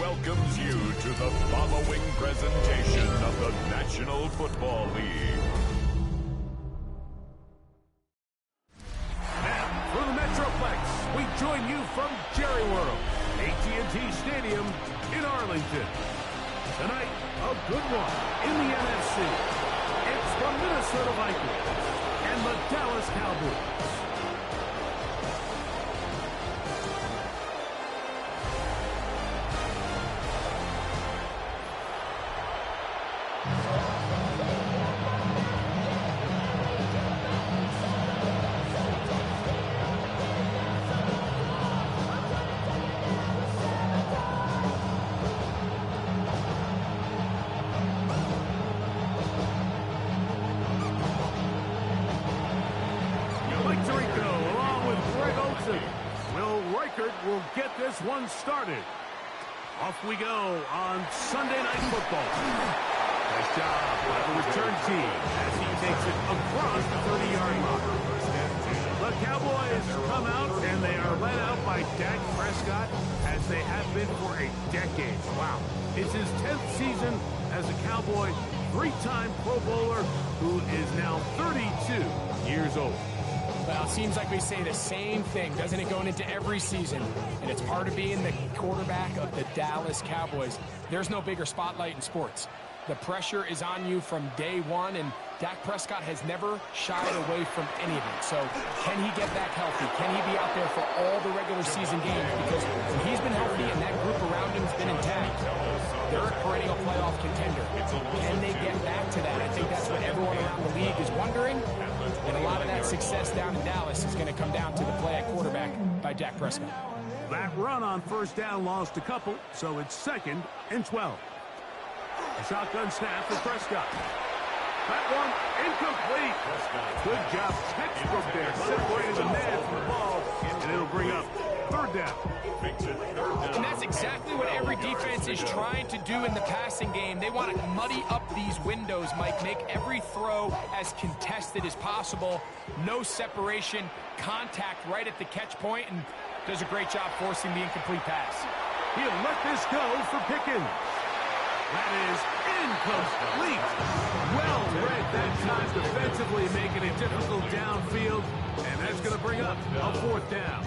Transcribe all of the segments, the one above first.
welcomes you to the following presentation of the National Football League. And for the Metroplex, we join you from Jerry World, AT&T Stadium in Arlington. Tonight, a good one in the NFC. It's the Minnesota Vikings and the Dallas Cowboys. Will get this one started. Off we go on Sunday Night Football. Nice job by the return team as he takes it across the 30-yard line. The Cowboys come out, and they are led out by Dak Prescott, as they have been for a decade. Wow. It's his 10th season as a Cowboy, three-time Pro Bowler, who is now 32 years old. Well, it seems like we say the same thing, doesn't it, going into every season? And it's part of being the quarterback of the Dallas Cowboys. There's no bigger spotlight in sports. The pressure is on you from day one, and Dak Prescott has never shied away from any of it. So can he get back healthy? Can he be out there for all the regular season games? Because when he's been healthy and that group around him has been intact, they're a perennial playoff contender. Can they get back to that? I think that's what everyone around the league is wondering. And a lot of that success down in Dallas is going to come down to the play at quarterback by Dak Prescott. That run on first down lost a couple, so it's 2nd and 12. A shotgun snap for Prescott. That one incomplete. Good job, textbook there, separating the man from the ball, and it'll bring up 3rd down. And that's exactly what every defense is trying to do in the passing game. They want to muddy up these windows, Mike, make every throw as contested as possible. No separation, contact right at the catch point, and does a great job forcing the incomplete pass. He'll let this go for Pickens. That is incomplete. Well read that time defensively, making it difficult downfield, and that's going to bring up a 4th down.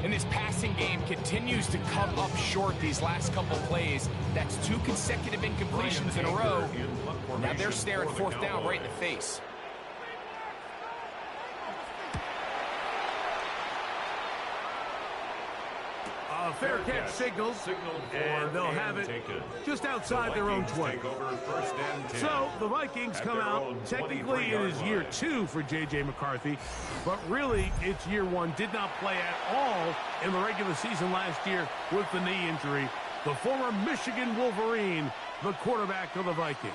And this passing game continues to come up short these last couple plays. That's 2 consecutive incompletions in a row. Now they're staring 4th down right in the face. A fair catch signal, and they'll have it just outside their own 20. So the Vikings come out. Technically, it is year 2 for J.J. McCarthy, but really, it's year 1. Did not play at all in the regular season last year with the knee injury. The former Michigan Wolverine, the quarterback of the Vikings.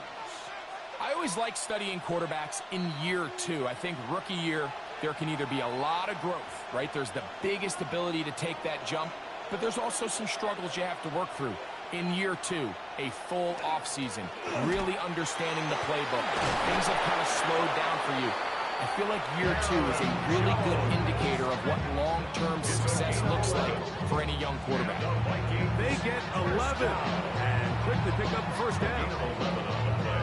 I always like studying quarterbacks in year 2. I think rookie year, there can either be a lot of growth, right? There's the biggest ability to take that jump, but there's also some struggles you have to work through. In year 2, a full offseason, really understanding the playbook. Things have kind of slowed down for you. I feel like year 2 is a really good indicator of what long-term success looks like for any young quarterback. They get 11 and quickly pick up the 1st down.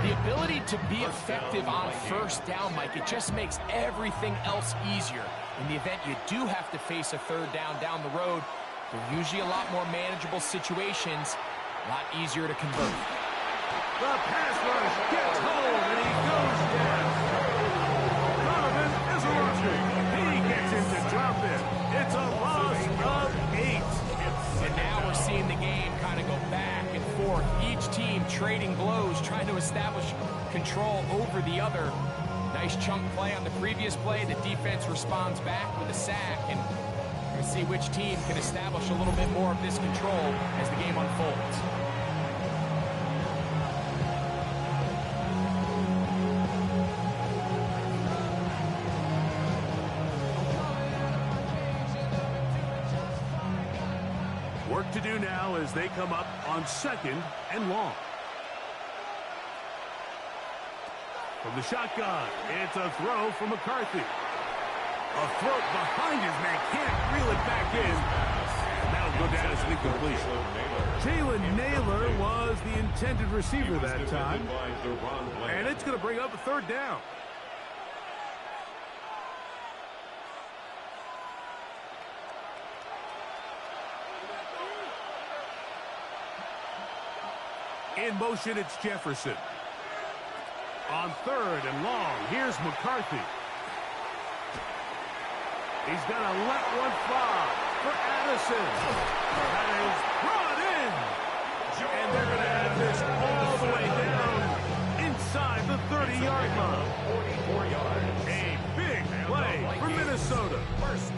The ability to be effective on 1st down, Mike, it just makes everything else easier. In the event you do have to face a 3rd down the road, they're usually a lot more manageable situations, a lot easier to convert. The pass rush gets home, and he goes down. Donovan is a rusher. He gets him to drop it. It's a loss of 8. And now we're seeing the game kind of go back and forth. Each team trading blows, trying to establish control over the other. Nice chunk play on the previous play. The defense responds back with a sack, and we're going to see which team can establish a little bit more of this control as the game unfolds. Work to do now as they come up on 2nd and long. From the shotgun, it's a throw from McCarthy. A throw behind his man, can't reel it back in. And that'll go down as an incompletion. Jalen Naylor was the intended receiver that time. And it's going to bring up a third down. In motion, it's Jefferson. On third and long, here's McCarthy. He's going to let one fly for Addison. That is brought in. And they're going to have this all the way down inside the 30-yard line. 44 yards. A big play for Minnesota.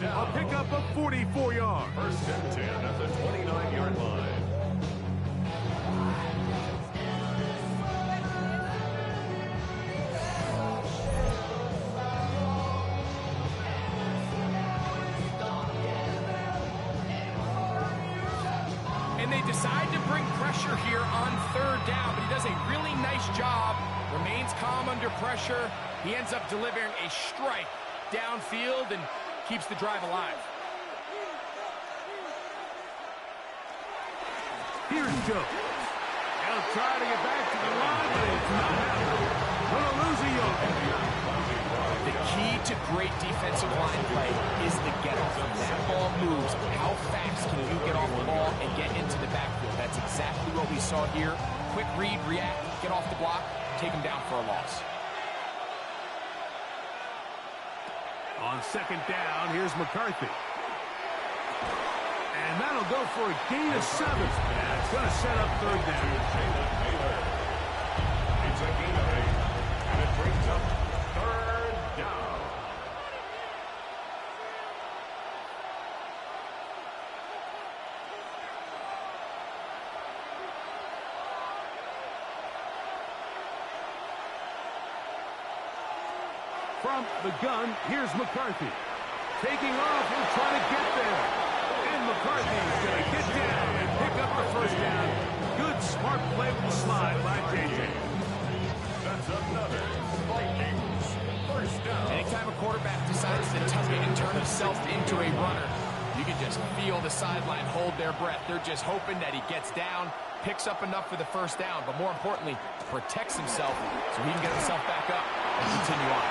A pickup of 44 yards. First and 10 at the 29-yard line. And they decide to bring pressure here on third down, but he does a really nice job. Remains calm under pressure. He ends up delivering a strike downfield and keeps the drive alive. Here's Joe. He'll try to get back to the line, but it's not happening. Gonna lose a yard. The key to great defensive line play is the get-off. That ball moves. How fast can you get off the ball and get into the backfield? That's exactly what we saw here. Quick read, react, get off the block, take him down for a loss. On second down, here's McCarthy. And that'll go for a gain of 7. And it's going to set up third down. It's a gain of 8. And it brings up third down. From the gun, here's McCarthy. Taking off and trying to get there. And McCarthy's going to get down and pick up the first down. Good, smart play with the slide by J.J. That's another Vikings first down. Anytime a quarterback decides to tuck it and turn himself into a runner, you can just feel the sideline hold their breath. They're just hoping that he gets down, picks up enough for the first down, but more importantly, protects himself so he can get himself back up and continue on.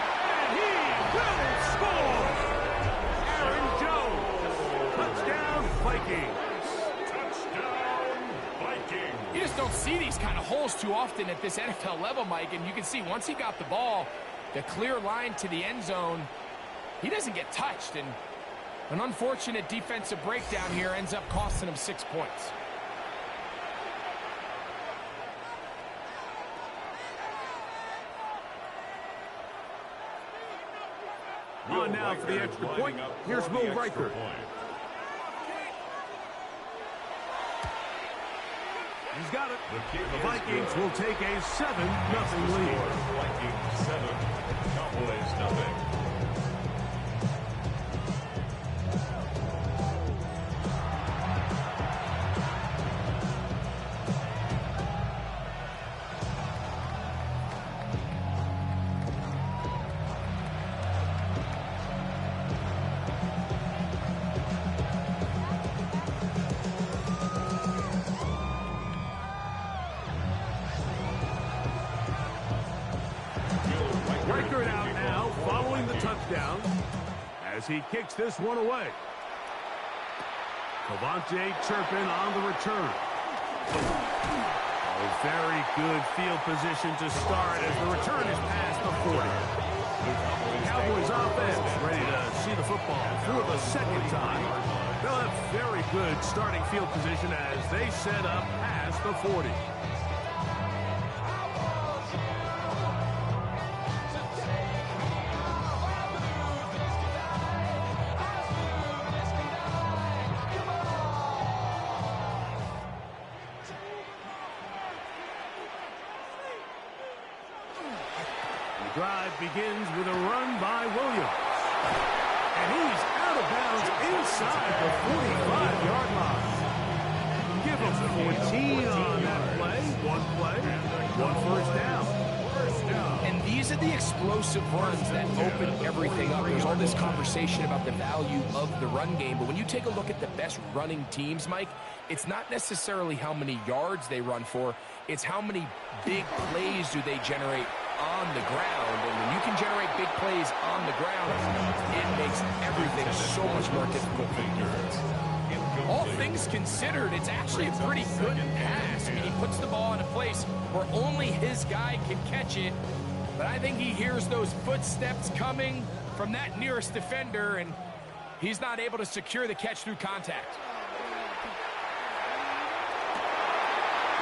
And he will score! Aaron Jones. Touchdown, Vikings. Touchdown, Vikings. You just don't see these kind of holes too often at this NFL level, Mike, and you can see once he got the ball, the clear line to the end zone, he doesn't get touched, and an unfortunate defensive breakdown here ends up costing him 6 points. On now for the extra point. Here's Will Riker. He's got it. The Vikings will take a 7-0 lead. Vikings 7, Cowboys nothing. Riker out now, following the touchdown, as he kicks this one away. Cavante Turpin on the return. A very good field position to start as the return is past the 40. Cowboys offense ready to see the football for the second time. They'll have very good starting field position as they set up past the 40. Drive begins with a run by Williams. And he's out of bounds inside the 45-yard line. Give him 14 on that play. One first down. And these are the explosive runs that open everything up. There's all this conversation about the value of the run game, but when you take a look at the best running teams, Mike, it's not necessarily how many yards they run for, it's how many big plays do they generate on the ground. And when you can generate big plays on the ground, it makes everything so much more difficult for the defense. All things considered, it's actually a pretty good pass. I mean, he puts the ball in a place where only his guy can catch it. But I think he hears those footsteps coming from that nearest defender, and he's not able to secure the catch through contact.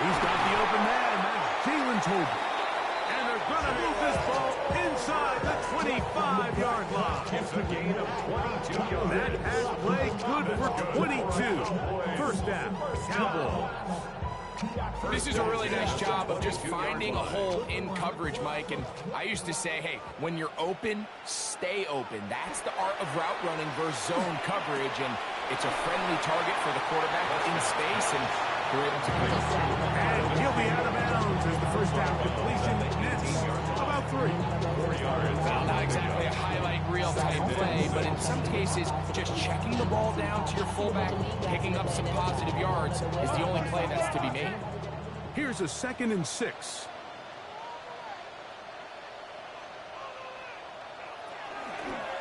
He's got the open man. That's Jalen's holding. And they're going to move this ball inside the 25-yard line. It's a gain of 22 yards. That pass play good for 22. First down, Cowboys. This is a really nice job of just finding a hole in coverage, Mike. And I used to say, hey, when you're open, stay open. That's the art of route running versus zone coverage. And it's a friendly target for the quarterback in space. And we're able to pick up. And he'll be out of bounds as the first down completion nets about 3. 4 yards. Well, not exactly a highlight reel type play, but in some cases, just checking the ball down to your fullback, picking up some positive yards is the only play that's to be made. Here's a 2nd and 6.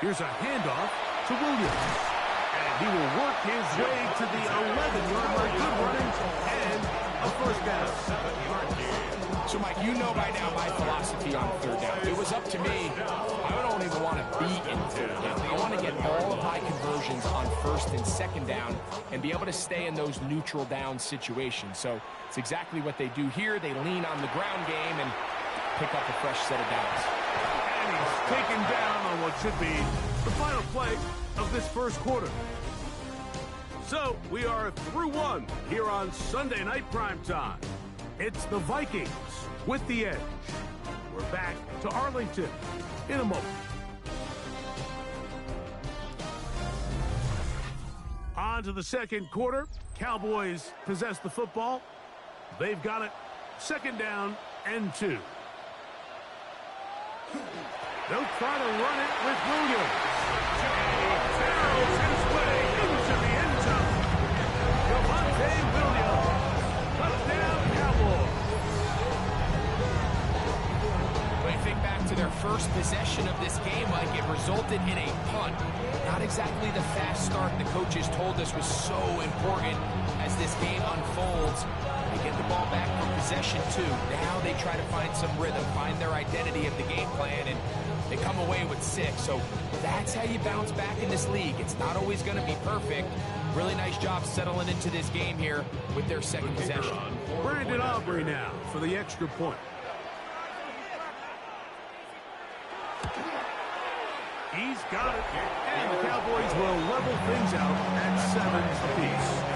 Here's a handoff to Williams. And he will work his way to the 11-yard line. Good running and a first down. So, Mike, you know by now my philosophy on 3rd down. If it was up to me, I don't even want to be in 3rd down. I want to get all of my conversions on 1st and 2nd down and be able to stay in those neutral down situations. So it's exactly what they do here. They lean on the ground game and pick up a fresh set of downs. And he's taken down on what should be the final play of this first quarter. So we are through 1 here on Sunday Night Primetime. It's the Vikings with the edge. We're back to Arlington in a moment. On to the second quarter. Cowboys possess the football. They've got it. 2nd down and 2. They'll try to run it with Williams. He barrels his way into the end zone. Javonte Williams. Touchdown, Cowboys. When I think back to their first possession of this game, Mike, it resulted in a punt. Not exactly the fast start the coaches told us was so important as this game unfolds. They get the ball back for possession 2. Now they try to find some rhythm, find their identity of the game plan, and they come away with 6. So that's how you bounce back in this league. It's not always going to be perfect. Really nice job settling into this game here with their 2nd possession. Brandon Aubrey now for the extra point. He's got it. And the Cowboys will level things out at 7 apiece.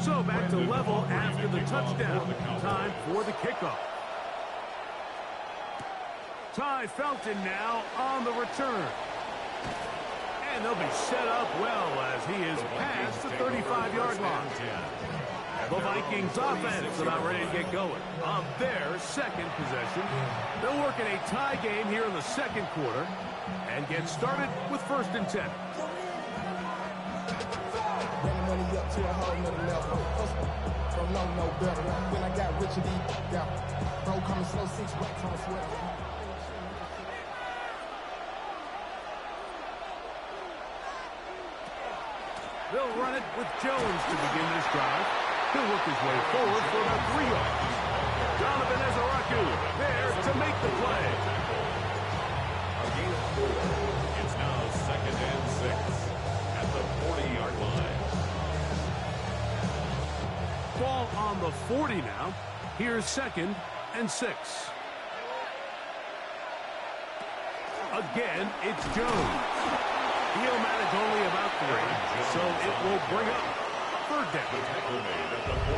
So back to level after the touchdown. Time for the kickoff. Ty Felton now on the return. And they'll be set up well as he is past the 35-yard line. The Vikings offense about ready to get going on their 2nd possession. They'll work in a tie game here in the 2nd quarter and get started with 1st and 10. Money up to a whole nother level. Don't know no better. When I got rich and deep, yeah. Bro coming slow, 6 racks on a sweat. They'll run it with Jones to begin this drive. He'll work his way forward for about 3 yards. Donovan Ezaraku there to make the play. It's now 2nd and 6 at the 40-yard line. Ball on the 40 now. Here's 2nd and 6. Again, it's Jones. He'll manage only about 3, so it will bring up 3rd down.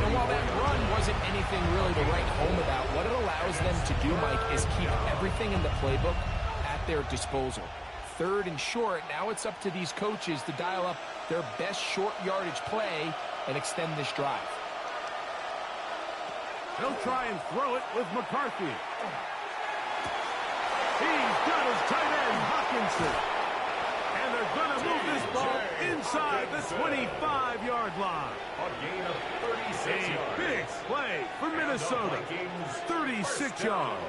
And while that run wasn't anything really to write home about, what it allows them to do, Mike, is keep everything in the playbook at their disposal. 3rd and short, now it's up to these coaches to dial up their best short yardage play and extend this drive. He'll try and throw it with McCarthy. He's got his tight end, Hawkinson. And they're going to move this ball inside the 25-yard line. A gain of 36 yards. A big play for Minnesota. 36 yards.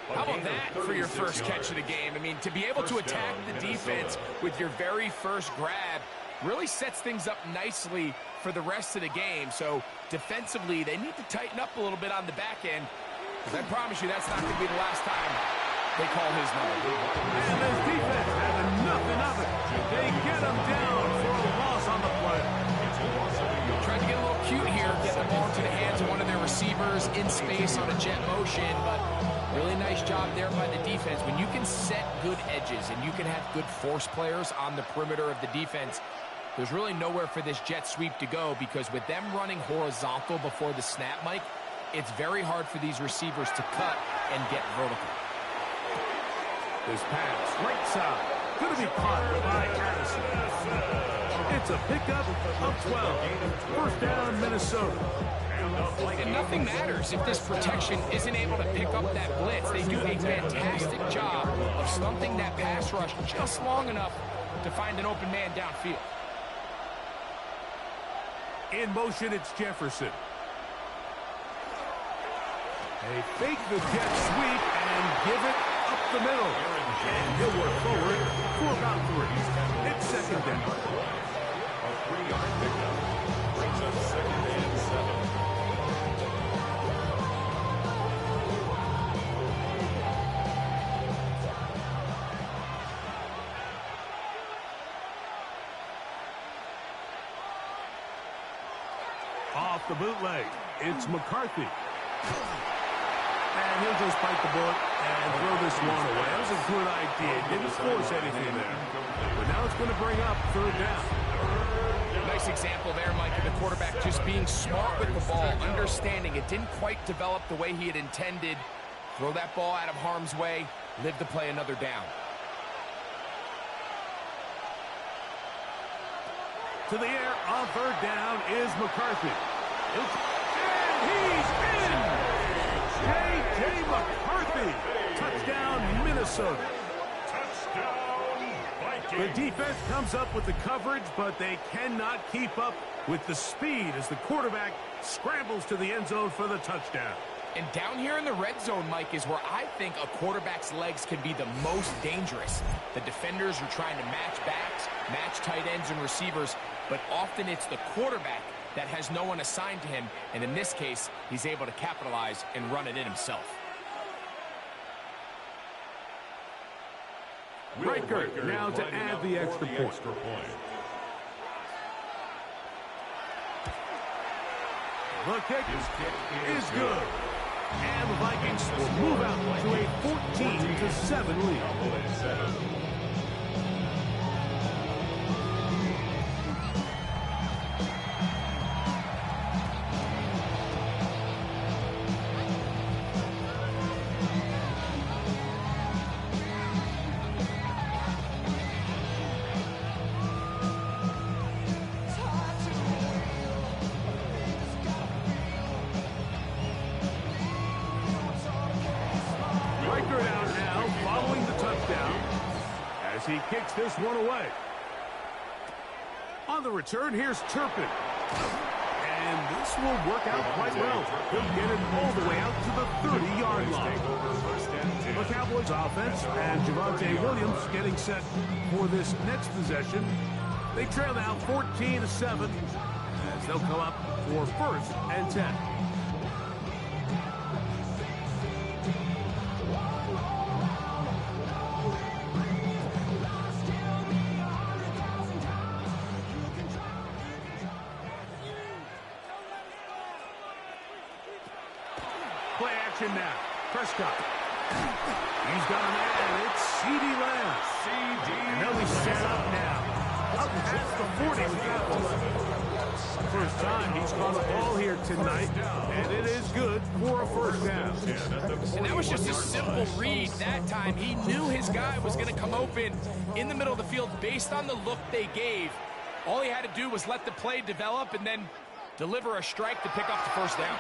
How about that for your first catch of the game? I mean, to be able to attack the defense with your very first grab really sets things up nicely for the rest of the game. So defensively, they need to tighten up a little bit on the back end, because I promise you that's not going to be the last time they call his number. And this defense having nothing of it. They get him down for a loss on the play. Tried to get a little cute here, get the ball into the hands of one of their receivers in space on a jet motion, but really nice job there by the defense. When you can set good edges and you can have good force players on the perimeter of the defense, there's really nowhere for this jet sweep to go, because with them running horizontal before the snap, Mike, it's very hard for these receivers to cut and get vertical. This pass, right side, going to be caught by Addison. It's a pickup of 12. 1st down, Minnesota. And nothing matters if this protection isn't able to pick up that blitz. They do a fantastic job of stunting that pass rush just long enough to find an open man downfield. In motion, it's Jefferson. They fake the jet sweep and give it up the middle. And he'll work forward for about 3. It's 2nd down. A 3-yard pickup brings up 2nd and 7. Off the bootleg, it's McCarthy. And he'll just bite the bullet and throw this one away. That was a good idea. Didn't force anything there. But now it's going to bring up 3rd down. Nice example there, Mike, of the quarterback just being smart with the ball, understanding it didn't quite develop the way he had intended. Throw that ball out of harm's way, live to play another down. To the air on 3rd down is McCarthy. And he's in! J.J. McCarthy. Touchdown, Minnesota. Touchdown, Vikings. The defense comes up with the coverage, but they cannot keep up with the speed as the quarterback scrambles to the end zone for the touchdown. And down here in the red zone, Mike, is where I think a quarterback's legs can be the most dangerous. The defenders are trying to match backs, match tight ends and receivers, but often it's the quarterback that has no one assigned to him, and in this case, he's able to capitalize and run it in himself. Riker now to add the extra point. The kick is good. And the Vikings will move out to a 14-7 lead. He kicks this one away. On the return, here's Turpin. And this will work out quite well. He'll get it all the way out to the 30-yard line. The Cowboys offense and Javonte Williams getting set for this next possession. They trail now 14-7 as they'll come up for 1st and 10. action now. Prescott. He's got a man. It's CeeDee Lamb. And they'll be set up now. Up past the 40 with that one. First time he's caught a ball here tonight, and it is good for a first down. And that was just a simple read that time. He knew his guy was going to come open in the middle of the field based on the look they gave. All he had to do was let the play develop and then deliver a strike to pick up the first down.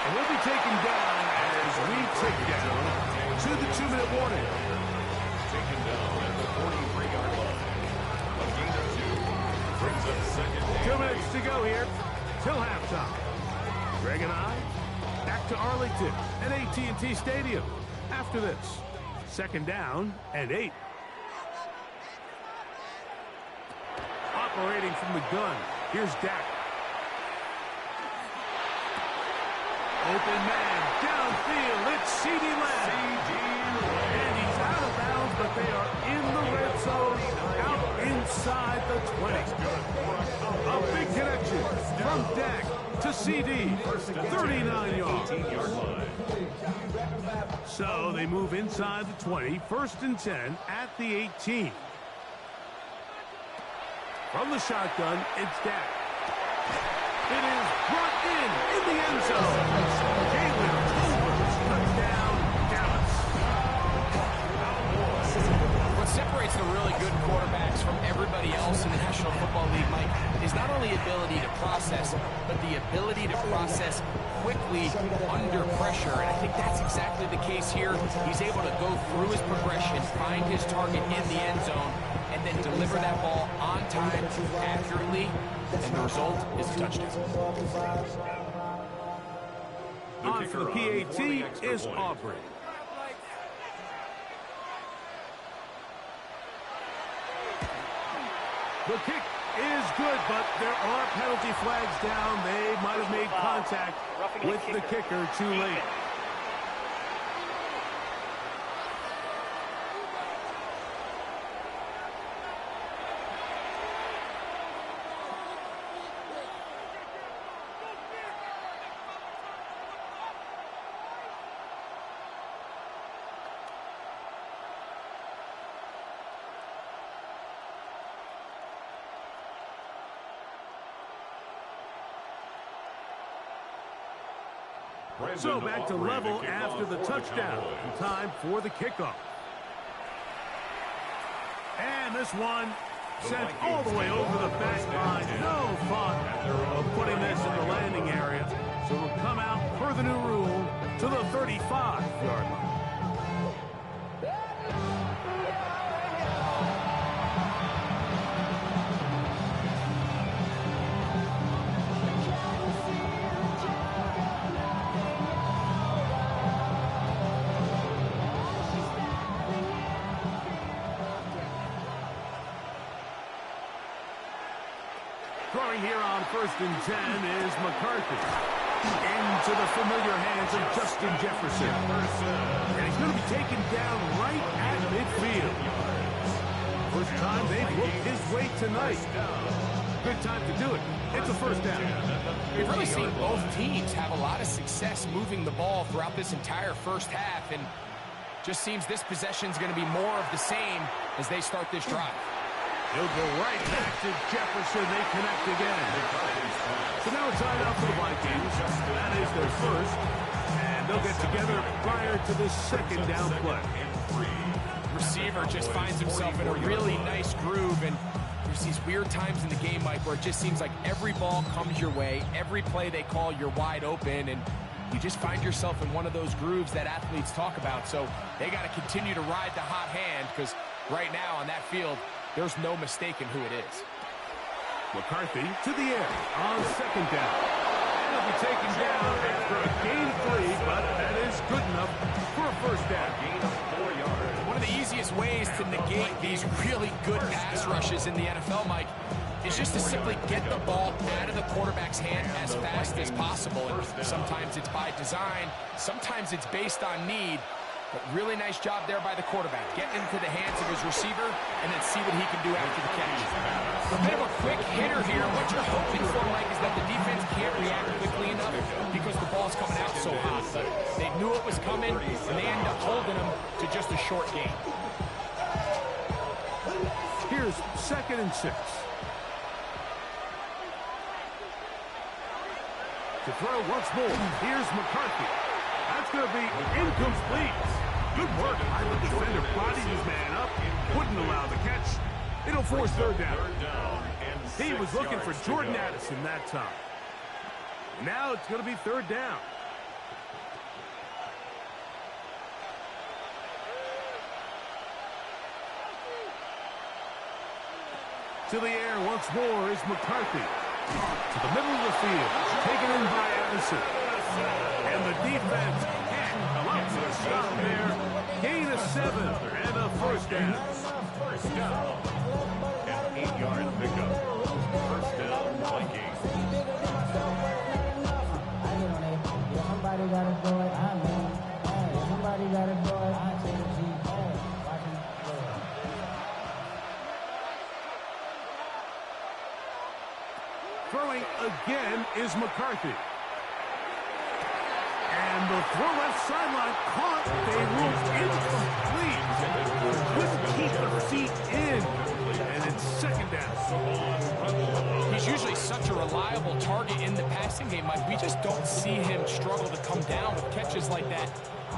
And we'll be taken down as we tick down to the 2-minute warning. Taken down at the 43-yard line. A gain of 2 brings up second down. 2 minutes to go here till halftime. Greg and I back to Arlington at AT&T Stadium. After this, second down and 8. Operating from the gun, here's Dak. Open man, downfield, it's CeeDee Lamb. And he's out of bounds, but they are in the red zone, out inside the 20. A big connection from Dak to CD, 39 yards. So they move inside the 20, 1st and 10 at the 18. From the shotgun, it's Dak. It is brought in the end zone. Jalen Tolbert, touchdown, Dallas. What separates the really good quarterbacks from everybody else in the National Football League, Mike, is not only ability to process, but the ability to process quickly under pressure. And I think that's exactly the case here. He's able to go through his progression, find his target in the end zone, and then deliver that ball on time, accurately, and the result is a touchdown. On for the PAT is Aubrey. The kick is good, but there are penalty flags down. They might have made contact with the kicker too late. So back to level after the touchdown. Time for the kickoff. And this one sent all the way over the back line. No thought of putting this in the landing area. So it'll come out per the new rule to the 35-yard line. Throwing here on 1st and 10 is McCarthy. Into the familiar hands of Justin Jefferson. And he's going to be taken down right at midfield. First time they've looked his way tonight. Good time to do it. It's a first down. We've really seen both teams have a lot of success moving the ball throughout this entire first half, and just seems this possession is going to be more of the same as they start this drive. He'll go right back to Jefferson. They connect again. So now it's time out for the Vikings. That is their first. And they'll get together prior to the second down play. Receiver just finds himself in a really nice groove, and there's these weird times in the game, Mike, where it just seems like every ball comes your way. Every play they call, you're wide open, and you just find yourself in one of those grooves that athletes talk about. So they got to continue to ride the hot hand, because right now on that field, there's no mistaking who it is. McCarthy to the air on second down. And he'll be taken down after a gain of 3, but that is good enough for a first down. Gain of 4 yards. One of the easiest ways to negate these really good pass rushes in the NFL, Mike, is just to simply get the ball out of the quarterback's hand as fast as possible. And sometimes it's by design, sometimes it's based on need. But really nice job there by the quarterback, getting into the hands of his receiver and then see what he can do after the catch. A bit of a quick hitter here. What you're hoping for, Mike, is that the defense can't react quickly enough because the ball's coming out so hot. But they knew it was coming, and they end up holding him to just a short gain. Here's 2nd and 6. To throw once more. Here's McCarthy. That's going to be incomplete. Good work by the defender. Bodied his man up. Wouldn't allow the catch. It'll force 3rd down. He was looking for Jordan Addison that time. Now it's going to be 3rd down. To the air once more is McCarthy. To the middle of the field. Taken in by Addison. And the defense can't allow for a stop there. Gain of 7 and a 1st down. First down. An 8-yard pickup. First down, Vikings. Somebody gotta do it. I mean, hey, somebody gotta do it. I take a G. Hey, watch him do it. Throwing again is McCarthy. And the throw left sideline caught. They ruled incomplete. Couldn't keep the feet in. And it's 2nd down. He's usually such a reliable target in the passing game, Mike. We just don't see him struggle to come down with catches like that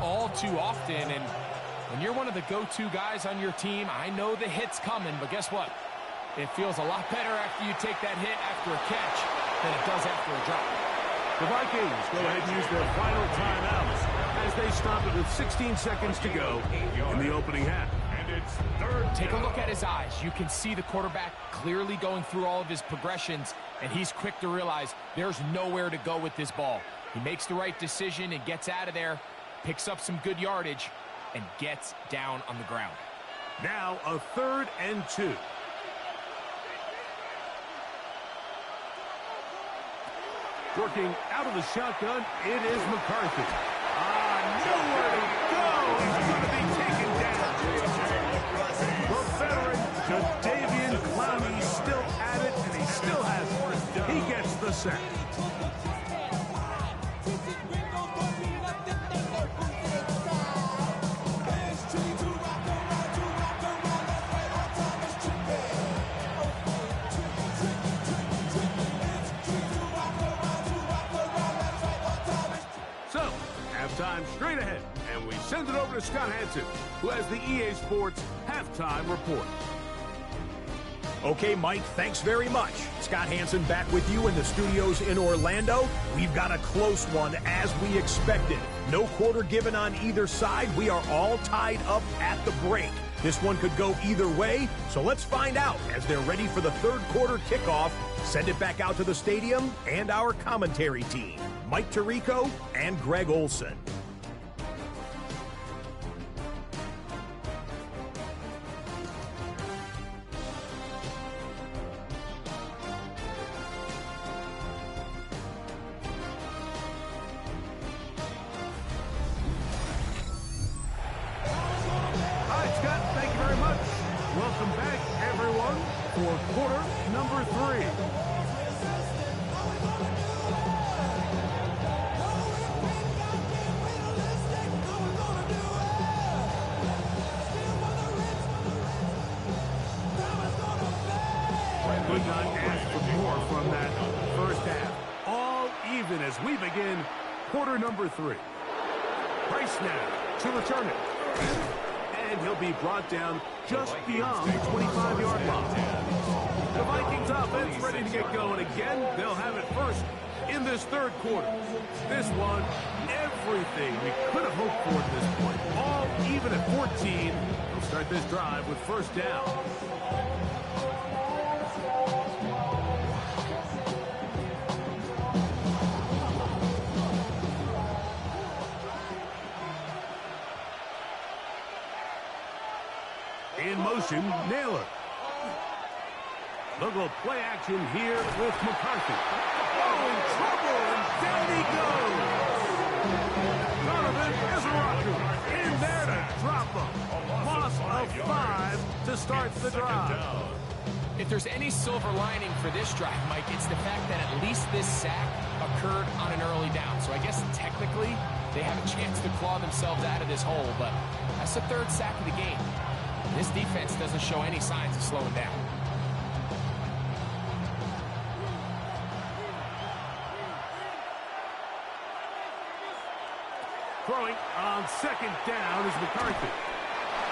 all too often. And when you're one of the go-to guys on your team, I know the hit's coming, but guess what? It feels a lot better after you take that hit after a catch than it does after a drop. The Vikings go ahead and use their final timeout as they stop it with 16 seconds to go in the opening half. And it's 3rd Take a look at his eyes. You can see the quarterback clearly going through all of his progressions, and he's quick to realize there's nowhere to go with this ball. He makes the right decision and gets out of there, picks up some good yardage, and gets down on the ground. Now a 3rd and 2. Working out of the shotgun, it is McCarthy. Nowhere to go. He's going to be taken down. The veteran, Jadeveon Clowney, still at it, and he still has it. He gets the sack. Halftime straight ahead, and we send it over to Scott Hansen, who has the EA Sports halftime report. Okay, Mike, thanks very much. Scott Hansen back with you in the studios in Orlando. We've got a close one, as we expected. No quarter given on either side. We are all tied up at the break. This one could go either way, so let's find out as they're ready for the 3rd quarter kickoff. Send it back out to the stadium and our commentary team, Mike Tirico and Greg Olson. Could not ask for more from that first half. All even as we begin quarter number 3. Price now to return it. And he'll be brought down just beyond the 25-yard line. The Vikings offense ready to get going again. They'll have it first in this 3rd quarter. This one, everything we could have hoped for at this point. All even at 14. They'll start this drive with 1st down. In motion, Naylor. Look at play action here with McCarthy. Oh, in trouble, and down he goes. Donovan is a rocker. In there to drop him. Loss of 5 to start the drive. Down. If there's any silver lining for this drive, Mike, it's the fact that at least this sack occurred on an early down. So I guess technically they have a chance to claw themselves out of this hole, but that's the third sack of the game. This defense doesn't show any signs of slowing down. Throwing on second down is McCarthy.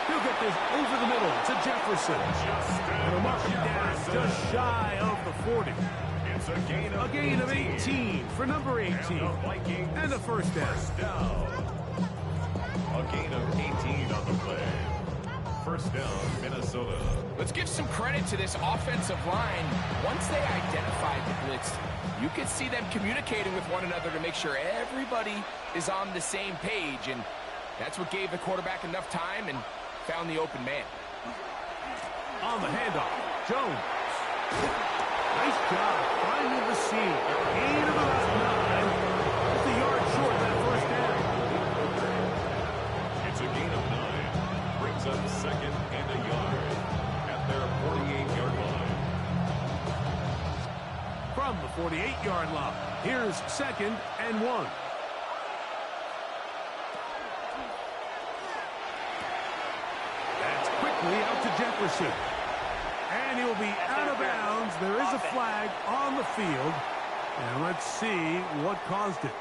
He'll get this over the middle to Jefferson. And a mark down just shy of the 40. It's a gain of 18 for number 18. And a first down. A gain of 18 on the play. First down, Minnesota. Let's give some credit to this offensive line. Once they identified the blitz, you could see them communicating with one another to make sure everybody is on the same page. And that's what gave the quarterback enough time and found the open man. On the handoff, Jones. Nice job finding the seam. Gain of about 9. Just a yard short of that first down. It's a gain of 9. Brings up second and a yard at their 48-yard line. From the 48-yard line, here's second and 1. That's quickly out to Jefferson. And he'll be out of bounds. There is a flag on the field. And let's see what caused it.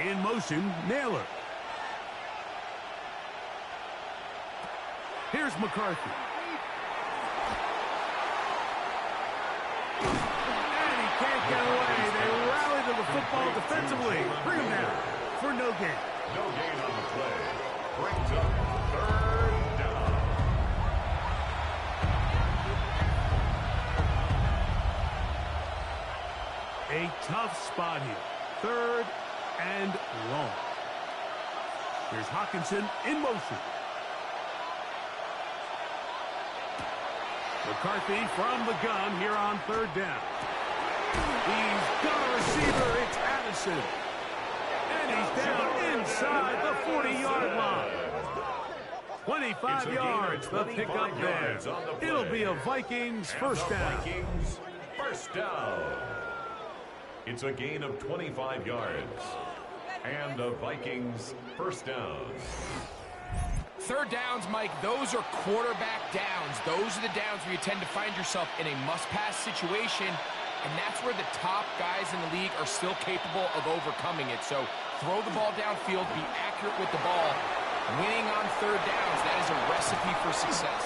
In motion, Naylor. Here's McCarthy. And he can't get away. They rally to the football defensively. Bring him down for no gain. No gain on the play. Brings up third down. A tough spot here. Third and long. Here's Hawkinson in motion. McCarthy from the gun here on third down. He's got a receiver. It's Addison. And he's down inside the 40-yard line. 25 yards, the pickup there. It'll be a Vikings first down. Vikings first down. It's a gain of 25 yards. And a Vikings first down. Third downs, Mike, those are quarterback downs. Those are the downs where you tend to find yourself in a must-pass situation, and that's where the top guys in the league are still capable of overcoming it. So throw the ball downfield, be accurate with the ball. Winning on third downs, that is a recipe for success.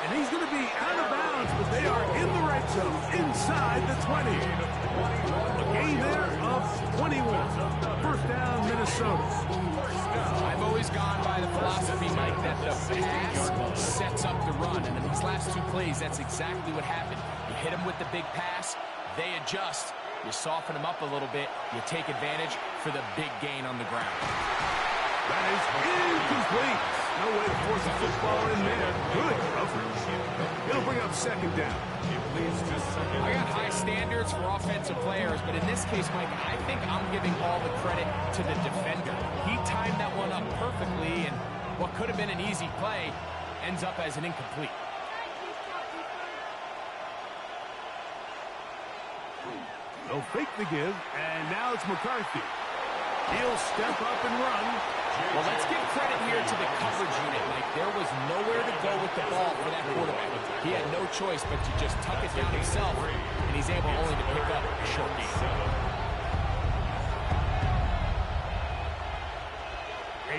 And he's going to be out of bounds, but they are in the red zone, inside the 20. A gain there of 21. First down, Minnesota. I've always gone by the philosophy, Mike, that the pass sets up the run. And in these last two plays, that's exactly what happened. You hit them with the big pass, they adjust. You soften them up a little bit, you take advantage for the big gain on the ground. That is incomplete. No way to force a football in there. Good coverage. It'll bring up second down. I got high standards for offensive players, but in this case, Mike, I think I'm giving all the credit to the defender. He timed that one up perfectly, and what could have been an easy play ends up as an incomplete. They'll fake the give, and now it's McCarthy. He'll step up and run. Well, let's give credit here to the coverage unit, Mike. There was nowhere to go with the ball for that quarterback. He had no choice but to just tuck it down himself, and he's able only to pick up a short gain.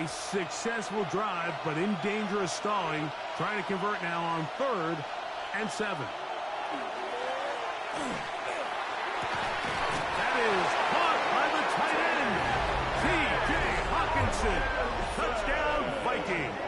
A successful drive, but in danger of stalling. Trying to convert now on 3rd and 7. That is caught by the tight end, T.J. Hawkinson. Touchdown, Vikings.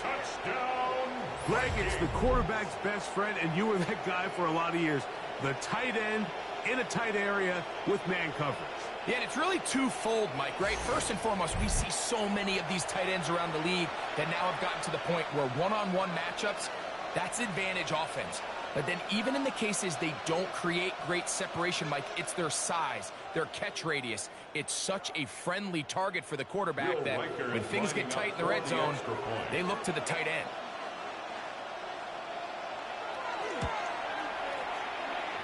Touchdown. Greg, it's the quarterback's best friend, and you were that guy for a lot of years. The tight end in a tight area with man coverage. Yeah, and it's really twofold, Mike, right? First and foremost, we see so many of these tight ends around the league that now have gotten to the point where one-on-one matchups, that's advantage offense. But then even in the cases they don't create great separation, Mike, it's their size. their catch radius. It's such a friendly target for the quarterback that when things get tight in the red zone, they look to the tight end.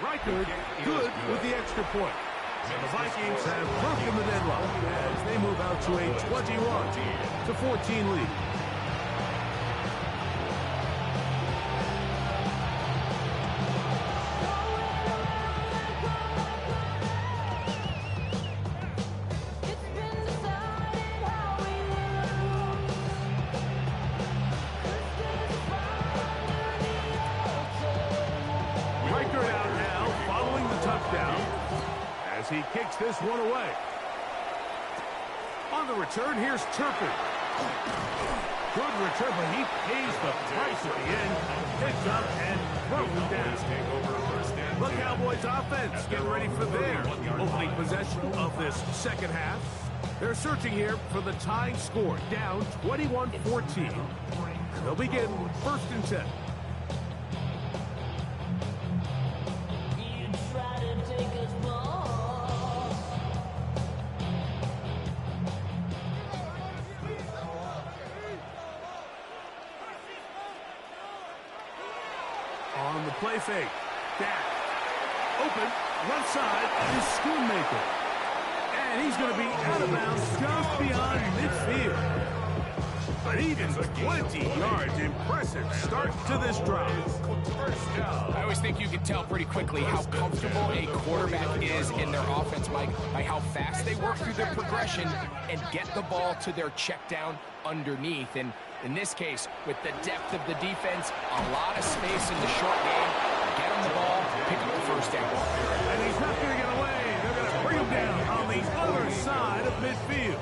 Reichard good with the extra point. And the Vikings have broken the deadlock as they move out to a 21-14 lead. He kicks this one away. On the return, here's Turpin. Good return, but he pays the price at the end. Picked up and broken down. The Cowboys offense getting ready for their opening possession of this second half. They're searching here for the tying score, down 21-14. They'll begin 1st and 10. On the play fake, Dak, open, left side, is Schoonmaker. And he's going to be out of bounds just beyond midfield. But even 20 yards, impressive start to this drive. I always think you can tell pretty quickly how comfortable a quarterback is in their offense, Mike, by how fast they work through their progression and get the ball to their check down underneath. And in this case, with the depth of the defense, a lot of space in the short game, get him the ball, pick up the first down. And he's not going to get away. They're going to bring him down on the other side of midfield.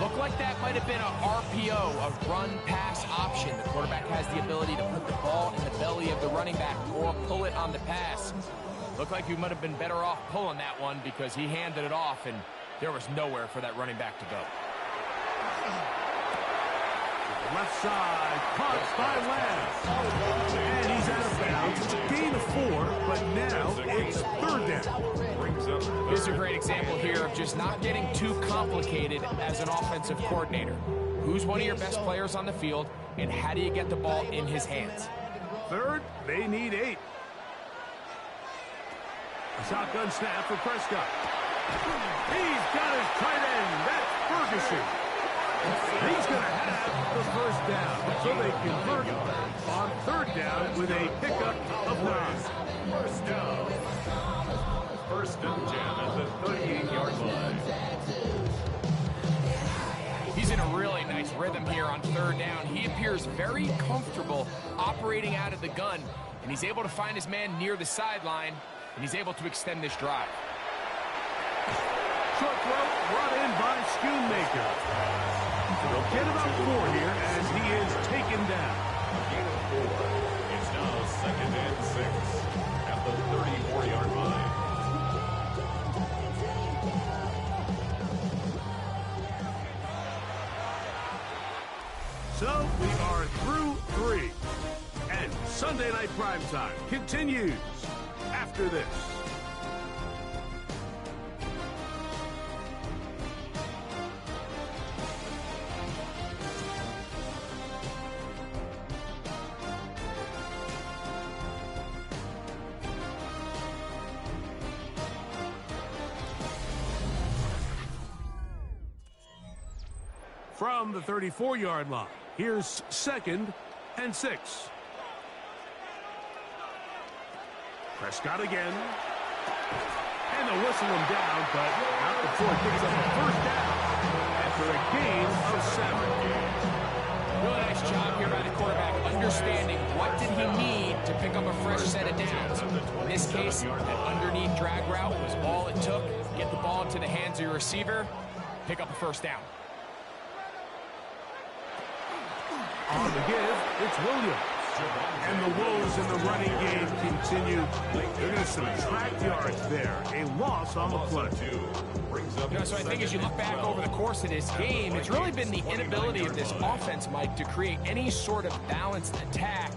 Looked like that might have been an RPO, a run-pass option. The quarterback has the ability to put the ball in the belly of the running back or pull it on the pass. Looked like he might have been better off pulling that one because he handed it off, and there was nowhere for that running back to go. Left side, caught by Lance. And he's out of bounds. It's a gain of 4, but now it's 3rd down. This is a great example here of just not getting too complicated as an offensive coordinator. Who's one of your best players on the field, and how do you get the ball in his hands? 3rd, they need 8. A shotgun snap for Prescott. He's got his tight end. That's Ferguson. He's going to have the first down, so they convert on 3rd down with a pickup of 9. First down. 1st and 10 at the 38-yard line. He's in a really nice rhythm here on 3rd down. He appears very comfortable operating out of the gun, and he's able to find his man near the sideline, and he's able to extend this drive. Short throw brought in by Schoonmaker. They'll get about 4 here as he is taken down. Gain of 4. It's now 2nd and 6 at the 34-yard line. So we are through 3. And Sunday Night Primetime continues after this. From the 34-yard line, here's 2nd and 6. Prescott again. And they'll whistle him down, but not before he picks up a 1st down after a gain of 7. Really nice job here by the quarterback, understanding what did he need to pick up a fresh set of downs. In this case, that underneath drag route was all it took. Get the ball into the hands of your receiver, pick up a 1st down. On the give, it's Williams. And the woes in the running game continue. They're going to subtract yards there. A loss on the play. You know, so I think as you look back over the course of this game, it's really been the inability of this offense, Mike, to create any sort of balanced attack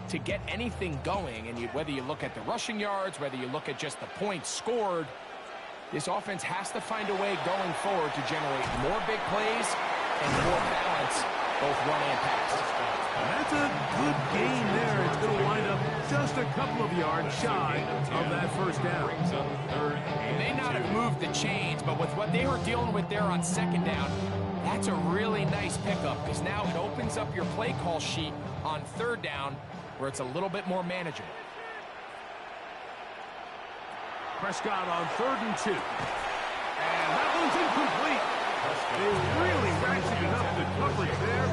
to get anything going. And whether you look at the rushing yards, whether you look at just the points scored, This offense has to find a way going forward to generate more big plays and more balance, both run and pass. That's a good gain there. It's going to wind up just a couple of yards shy of that first down. They may not have moved the chains, but with what they were dealing with there on second down, that's a really nice pickup because now it opens up your play call sheet on third down where it's a little bit more manageable. Prescott on 3rd and 2. And that one's incomplete. They really ratcheted up the coverage there.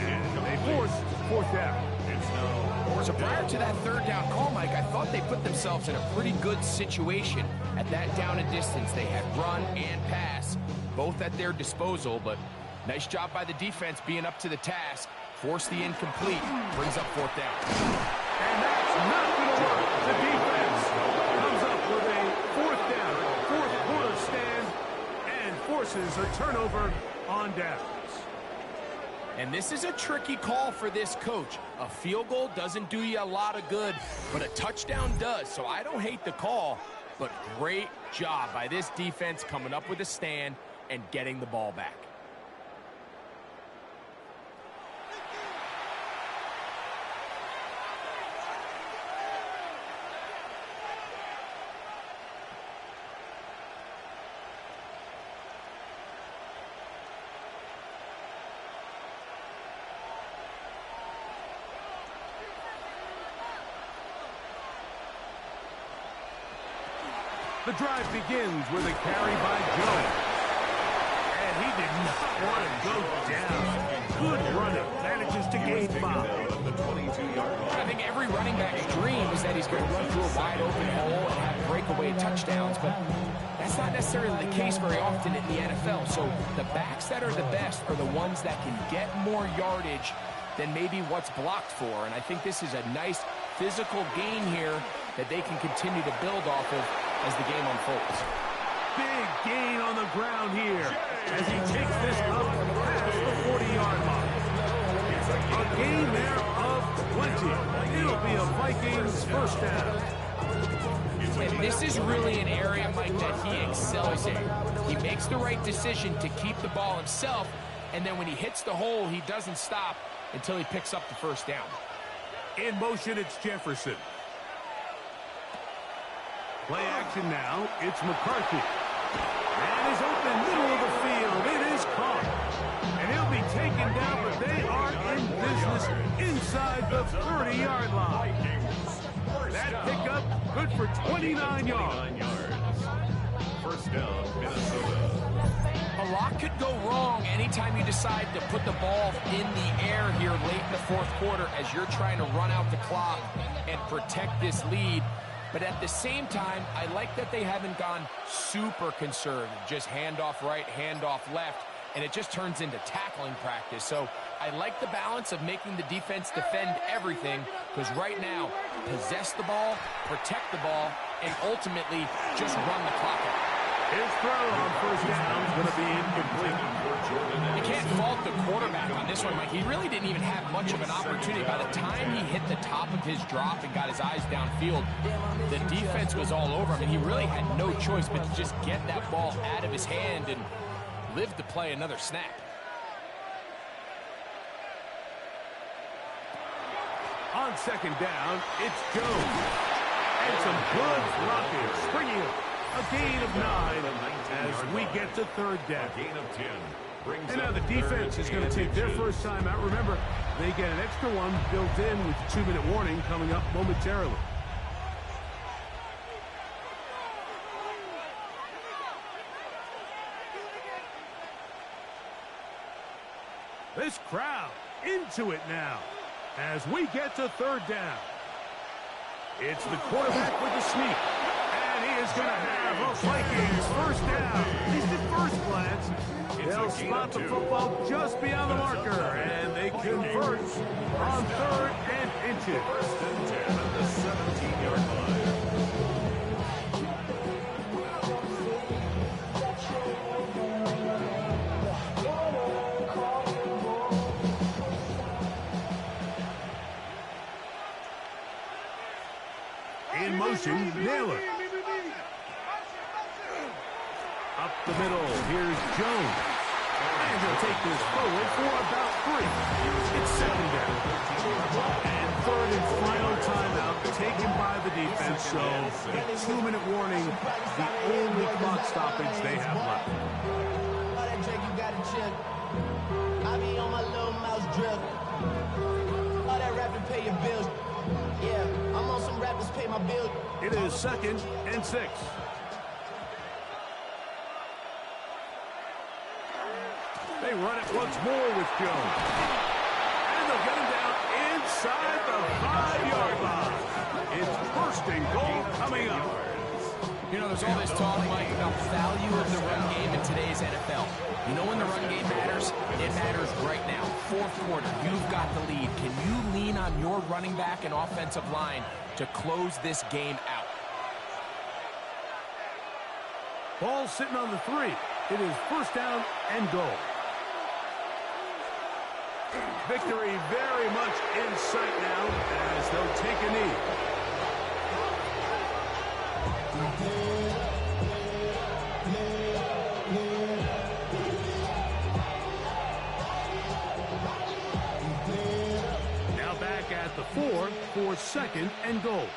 And they forced 4th down. So prior to that third down call, Mike, I thought they put themselves in a pretty good situation at that down and distance. They had run and pass, both at their disposal, but nice job by the defense being up to the task. Force the incomplete, brings up 4th down. And that's not going to work. The defense comes up with a 4th down, 4th quarter stand, and forces a turnover on downs. And this is a tricky call for this coach. A field goal doesn't do you a lot of good, but a touchdown does. So I don't hate the call, but great job by this defense coming up with a stand and getting the ball back. The drive begins with a carry by Jones. And he did not want to go down. Good running. Manages to gain 5. I think every running back's dream is that he's going to run through a wide open hole and have breakaway touchdowns, but that's not necessarily the case very often in the NFL. So the backs that are the best are the ones that can get more yardage than maybe what's blocked for. And I think this is a nice physical gain here that they can continue to build off of as the game unfolds. Big gain on the ground here as he takes this up past the 40-yard line. A gain there of 20. It'll be a Vikings first down. And this is really an area, Mike, that he excels in. He makes the right decision to keep the ball himself, and then when he hits the hole, he doesn't stop until he picks up the first down. In motion, it's Jefferson. Play action now. It's McCarthy. And is open middle of the field. It is caught. And he'll be taken down, but they are in business inside the 30-yard line. That pickup good for 29 yards. First down, Minnesota. A lot could go wrong anytime you decide to put the ball in the air here late in the 4th quarter as you're trying to run out the clock and protect this lead. But at the same time, I like that they haven't gone super conservative, just handoff right, handoff left, and it just turns into tackling practice. So I like the balance of making the defense defend everything, because right now, possess the ball, protect the ball, and ultimately just run the clock out. His throw on first down is going to be incomplete. You can't fault the quarterback on this one, Mike. He really didn't even have much of an opportunity. By the time he hit the top of his drop and got his eyes downfield, the defense was all over him, and he really had no choice but to just get that ball out of his hand and live to play another snap. On second down, it's Jones. And some good blocking, springing up. A gain of 9 as we get to third down. A gain of 10. And now the defense is going to take their first time out. Remember, they get an extra one built in with the 2-minute warning coming up momentarily. This crowd into it now as we get to third down. It's the quarterback with the sneak. And he is going to have a Vikings first down. At least at first glance, they'll spot the football just beyond the marker, and they convert on 3rd and inches. First and 10 at the 17-yard line. In motion, Naylor. Up the middle, here's Jones. And he'll take this forward for about 3. It's 2nd down. And 3rd and final timeout taken by the defense, so a 2-minute warning, the only clock stoppage they have left. I be on my little mouse drip. All that rapping pay your bills. Yeah, I'm on some rappers pay my bills. It is 2nd and 6. They run it once more with Jones. And they'll get him down inside the 5-yard line. It's 1st and goal coming up. You know, there's all this talk, Mike, about the value of the run game in today's NFL. You know when the run game matters? It matters right now. 4th quarter, you've got the lead. Can you lean on your running back and offensive line to close this game out? Ball sitting on the 3. It is 1st down and goal. Victory very much in sight now as they'll take a knee. Now back at the 4 for 2nd and goal.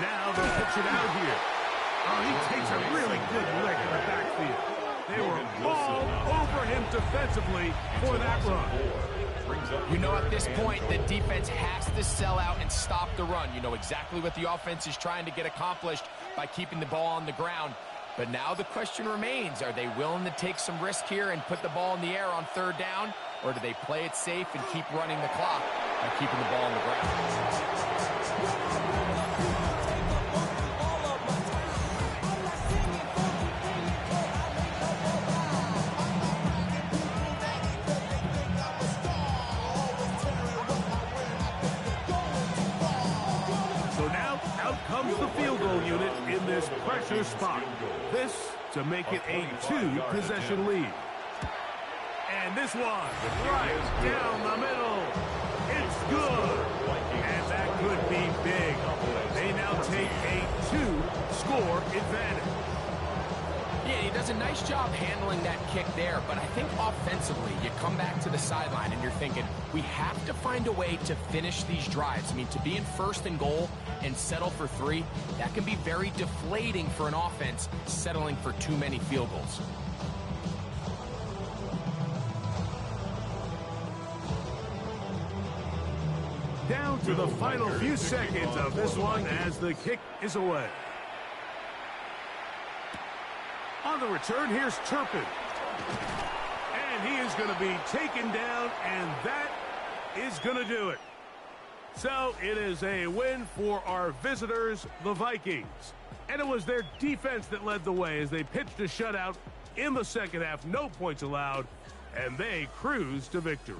Now they'll pitch it out here. Oh, he takes a really good lick in the backfield. They were all over him defensively for that run. You know, at this point, the defense has to sell out and stop the run. You know exactly what the offense is trying to get accomplished by keeping the ball on the ground. But now the question remains, are they willing to take some risk here and put the ball in the air on 3rd down? Or do they play it safe and keep running the clock by keeping the ball on the ground? Comes the field goal unit in this pressure spot. This to make it a 2-possession lead. And this one right down the middle. It's good. And that could be big. They now take a 2-score advantage. Yeah, he does a nice job handling that kick there, but I think offensively, you come back to the sideline and you're thinking, we have to find a way to finish these drives. I mean, to be in 1st and goal and settle for 3, that can be very deflating for an offense settling for too many field goals. Down to the final few seconds of this one as the kick is away. On the return, here's Turpin. And he is going to be taken down, and that is going to do it. So it is a win for our visitors, the Vikings. And it was their defense that led the way as they pitched a shutout in the 2nd half. No points allowed, and they cruised to victory.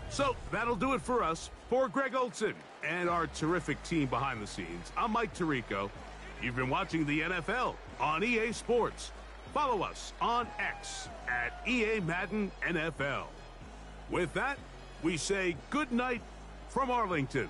So that'll do it for us. For Greg Olson and our terrific team behind the scenes, I'm Mike Tirico. You've been watching the NFL on EA Sports. Follow us on X at EA Madden NFL. With that, we say good night from Arlington.